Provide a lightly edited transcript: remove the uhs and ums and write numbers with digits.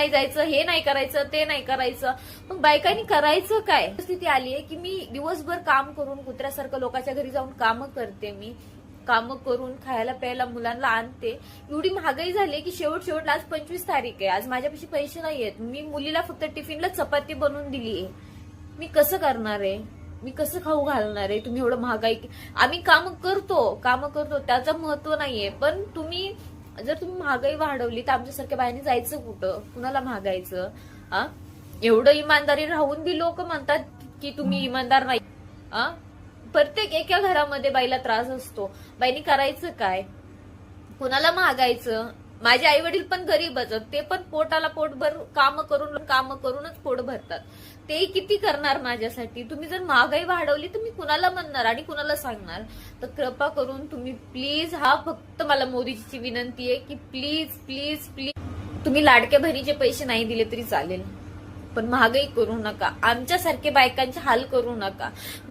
नाही जायचं, हे नाही करायचं, ते नाही करायचं. मग बायकांनी करायचं काय? परिस्थिती आली आहे की मी दिवसभर काम करून कुत्र्यासारखं लोकांच्या घरी जाऊन कामं करते, मी कामं करून खायला प्यायला मुलांना आणते. एवढी महागाई झाली की शेवटला आज 25 तारीख आहे, आज माझ्यापाशी पैसे नाहीयेत. मी मुलीला फक्त टिफिनला चपाती बनवून दिलीये. मी कसं करणार आहे? मी कसं खाऊ घालणार आहे? तुम्ही एवढं महागाई, आम्ही काम करतो त्याचं महत्व नाहीये, पण जर तुम्ही महागाई वाढवली तर आमच्यासारख्या बायांनी जायचं कुठं? कुणाला महागायचं? एवढं इमानदारी राहून बी लोक म्हणतात की तुम्ही इमानदार नाही. प्रत्येक एका घरामध्ये बाईला त्रास असतो. बाईनी करायचं काय? कुणाला महागायचं? माझे आई वडील पण गरीबच, ते पण पोटाला पोटभर काम करूनच पोट भरतात. ते किती करणार माझ्यासाठी? तुम्ही जर महागाई वाढवली तर मी कुणाला म्हणणार आणि कुणाला सांगणार? तर कृपा करून तुम्ही प्लीज, फक्त मला मोदीची विनंती आहे की प्लीज प्लीज प्लीज, तुम्ही लाडक्या बहिणीचे पैसे नाही दिले तरी चालेल, पण महागाई करू नका. आमच्यासारखे बायकांचे हाल करू नका.